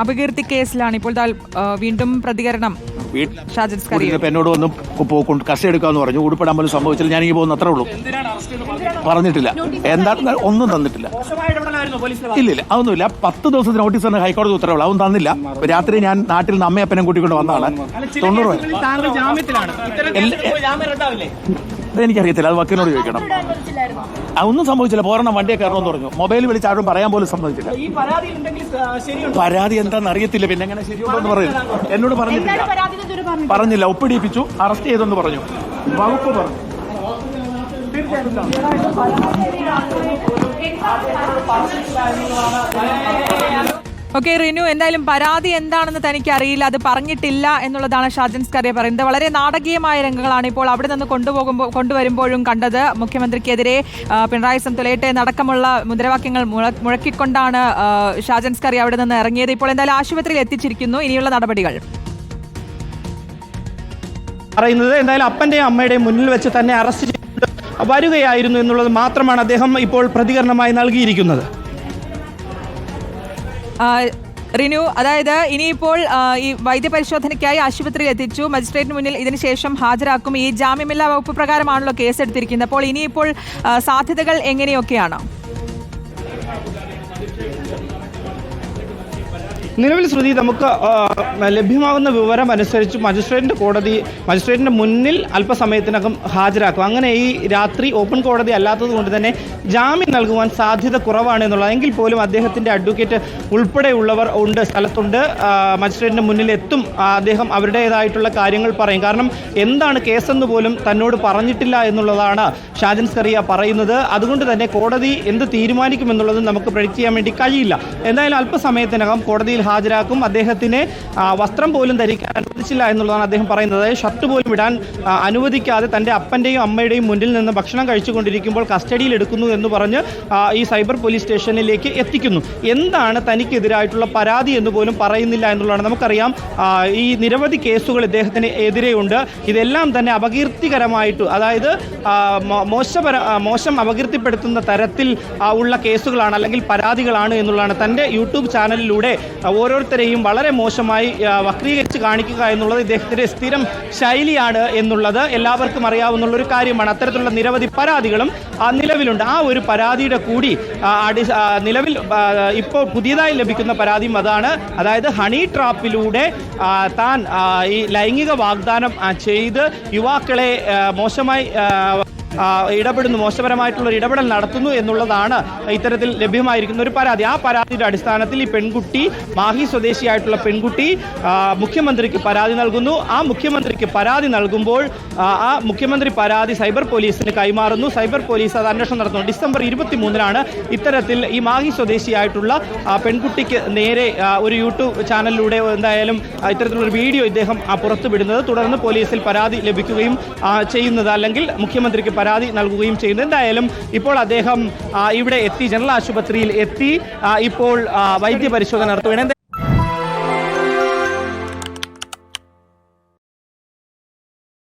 അപകീർത്തി കേസിലാണ് ഇപ്പോൾ വീണ്ടും പ്രതികരണം. എന്നോട് വന്ന് കസ്റ്റഡി എടുക്കാന്ന് പറഞ്ഞു. ഉടുപ്പിടാൻ പോലും സംഭവിച്ചില്ല. ഞാൻ ഈ പോകുന്ന അത്രേ ഉള്ളൂ. പറഞ്ഞിട്ടില്ല, എന്താണ് ഒന്നും തന്നിട്ടില്ല. ഇല്ലില്ല, അതൊന്നുമില്ല. 10 ദിവസത്തിന് നോട്ടീസാണ് ഹൈക്കോടതി ഉത്തരവുള്ള, അതൊന്നും തന്നില്ല. രാത്രി ഞാൻ നാട്ടിൽ നിന്ന് അമ്മയപ്പനും കൂട്ടിക്കൊണ്ട് വന്നതാണ്. 90 എനിക്കറിയത്തില്ല, അത് വക്കീലിനോട് ചോദിക്കണം. അതൊന്നും സംഭവിച്ചില്ല. പോരണം വണ്ടിയെ കയറണമെന്ന് പറഞ്ഞു. മൊബൈൽ വിളിച്ച് ആരും പറയാൻ പോലും സംഭവിച്ചില്ല. പരാതി എന്താണെന്ന് അറിയത്തില്ല. പിന്നെ എങ്ങനെ ശരിയുണ്ടോ എന്ന് പറയും. എന്നോട് പറഞ്ഞില്ല. ഒപ്പിടിപ്പിച്ചു, അറസ്റ്റ് ചെയ്തെന്ന് പറഞ്ഞു. വകുപ്പ് പറഞ്ഞു. ഓക്കെ റിനു, എന്തായാലും പരാതി എന്താണെന്ന് തനിക്ക് അറിയില്ല, അത് പറഞ്ഞിട്ടില്ല എന്നുള്ളതാണ് ഷാജൻ സ്കറിയ പറയുന്നത്. വളരെ നാടകീയമായ രംഗങ്ങളാണ് ഇപ്പോൾ അവിടെ നിന്ന് കൊണ്ടുവരുമ്പോഴും കണ്ടത്. മുഖ്യമന്ത്രിക്കെതിരെ പിണറായി തൊലയട്ടെ നടക്കമുള്ള മുദ്രാവാക്യങ്ങൾ മുഴക്കിക്കൊണ്ടാണ് ഷാജൻ സ്കറിയ അവിടെ നിന്ന് ഇറങ്ങിയത്. ഇപ്പോൾ എന്തായാലും ആശുപത്രിയിൽ എത്തിച്ചിരിക്കുന്നു. ഇനിയുള്ള നടപടികൾ പറയുന്നത് എന്തായാലും അപ്പന്റെയും അമ്മയുടെയും മുന്നിൽ വെച്ച് തന്നെ അറസ്റ്റ് ചെയ്ത് വരികയായിരുന്നു എന്നുള്ളത് മാത്രമാണ് അദ്ദേഹം ഇപ്പോൾ പ്രതികരണമായി നൽകിയിരിക്കുന്നത്. റിനു, അതായത് ഇനിയിപ്പോൾ ഈ വൈദ്യപരിശോധനയ്ക്കായി ആശുപത്രിയിൽ എത്തിച്ചു. മജിസ്ട്രേറ്റിന് മുന്നിൽ ഇതിനുശേഷം ഹാജരാക്കും. ഈ ജാമ്യമില്ലാ വകുപ്പ് പ്രകാരമാണല്ലോ കേസെടുത്തിരിക്കുന്നത്. അപ്പോൾ ഇനിയിപ്പോൾ സാധ്യതകൾ എങ്ങനെയൊക്കെയാണ്? നിലവിൽ ശ്രുതി, നമുക്ക് ലഭ്യമാകുന്ന വിവരം അനുസരിച്ച് മജിസ്ട്രേറ്റിന്റെ മുന്നിൽ അല്പസമയത്തിനകം ഹാജരാക്കും. അങ്ങനെ ഈ രാത്രി ഓപ്പൺ കോടതി അല്ലാത്തത് കൊണ്ട് തന്നെ ജാമ്യം നൽകുവാൻ സാധ്യത കുറവാണ് എന്നുള്ളത്. എങ്കിൽ പോലും അദ്ദേഹത്തിന്റെ അഡ്വക്കേറ്റ് ഉൾപ്പെടെയുള്ളവർ സ്ഥലത്തുണ്ട്. മജിസ്ട്രേറ്റിന്റെ മുന്നിൽ എത്തും. അദ്ദേഹം അവരുടേതായിട്ടുള്ള കാര്യങ്ങൾ പറയും. കാരണം എന്താണ് കേസെന്ന് പോലും തന്നോട് പറഞ്ഞിട്ടില്ല എന്നുള്ളതാണ് ഷാജൻ സ്കറിയ പറയുന്നത്. അതുകൊണ്ട് തന്നെ കോടതി എന്ത് തീരുമാനിക്കുമെന്നുള്ളത് നമുക്ക് പ്രഡിക്റ്റ് ചെയ്യാൻ വേണ്ടി കഴിയില്ല. എന്തായാലും അല്പസമയത്തിനകം കോടതിയിൽ ഹാജരാക്കും. അദ്ദേഹത്തിന് വസ്ത്രം പോലും ധരിക്കാൻ അനുവദിച്ചില്ല എന്നുള്ളതാണ് അദ്ദേഹം പറയുന്നത്. ഷർട്ട് പോലും ഇടാൻ അനുവദിക്കാതെ തൻ്റെ അപ്പൻ്റെയും അമ്മയുടെയും മുന്നിൽ നിന്ന് ഭക്ഷണം കഴിച്ചുകൊണ്ടിരിക്കുമ്പോൾ കസ്റ്റഡിയിൽ എടുക്കുന്നു എന്ന് പറഞ്ഞ് ഈ സൈബർ പോലീസ് സ്റ്റേഷനിലേക്ക് എത്തിക്കുന്നു. എന്താണ് തനിക്കെതിരായിട്ടുള്ള പരാതി എന്ന് പോലും പറയുന്നില്ല എന്നുള്ളതാണ്. നമുക്കറിയാം ഈ നിരവധി കേസുകൾ ഇദ്ദേഹത്തിന് എതിരെയുണ്ട്. ഇതെല്ലാം തന്നെ അപകീർത്തികരമായിട്ട്, അതായത് മോശം അപകീർത്തിപ്പെടുത്തുന്ന തരത്തിൽ ഉള്ള കേസുകളാണ് അല്ലെങ്കിൽ പരാതികളാണ് എന്നുള്ളതാണ്. തൻ്റെ യൂട്യൂബ് ചാനലിലൂടെ ഓരോരുത്തരെയും വളരെ മോശമായി വക്രീകരിച്ച് കാണിക്കുക എന്നുള്ളത് ഇദ്ദേഹത്തിൻ്റെ സ്ഥിരം ശൈലിയാണ് എന്നുള്ളത് എല്ലാവർക്കും അറിയാവുന്നുള്ളൊരു കാര്യമാണ്. അത്തരത്തിലുള്ള നിരവധി പരാതികളും നിലവിലുണ്ട്. ആ ഒരു പരാതിയുടെ കൂടി നിലവിൽ ഇപ്പോൾ പുതിയതായി ലഭിക്കുന്ന പരാതിയും അതാണ്. അതായത് ഹണി ട്രാപ്പിലൂടെ താൻ ഈ ലൈംഗിക വാഗ്ദാനം ചെയ്ത് യുവാക്കളെ മോശമായി ഇടപെടുന്നു, മോശപരമായിട്ടുള്ള ഇടപെടൽ നടത്തുന്നു എന്നുള്ളതാണ് ഇത്തരത്തിൽ ലഭ്യമായിരിക്കുന്ന ഒരു പരാതി. ആ പരാതിയുടെ അടിസ്ഥാനത്തിൽ ഈ പെൺകുട്ടി, മാഹി സ്വദേശിയായിട്ടുള്ള പെൺകുട്ടി മുഖ്യമന്ത്രിക്ക് പരാതി നൽകുന്നു. ആ മുഖ്യമന്ത്രിക്ക് പരാതി നൽകുമ്പോൾ ആ മുഖ്യമന്ത്രി പരാതി സൈബർ പോലീസിന് കൈമാറുന്നു. സൈബർ പോലീസ് അത് അന്വേഷണം നടത്തുന്നു. ഡിസംബർ 23-നാണ് ഇത്തരത്തിൽ ഈ മാഹി സ്വദേശിയായിട്ടുള്ള പെൺകുട്ടിക്ക് നേരെ ഒരു യൂട്യൂബ് ചാനലിലൂടെ എന്തായാലും ഇത്തരത്തിലുള്ള വീഡിയോ ഇദ്ദേഹം പുറത്തുവിടുന്നത്. തുടർന്ന് പോലീസിൽ പരാതി ലഭിക്കുകയും ചെയ്യുന്നത്, അല്ലെങ്കിൽ മുഖ്യമന്ത്രിക്ക് പരാതി നൽകുകയും ചെയ്യുന്നത്. എന്തായാലും ഇപ്പോൾ അദ്ദേഹം ഇവിടെ എത്തി, ജനറൽ ആശുപത്രിയിൽ എത്തി. ഇപ്പോൾ വൈദ്യപരിശോധന നടത്തുകയാണ്.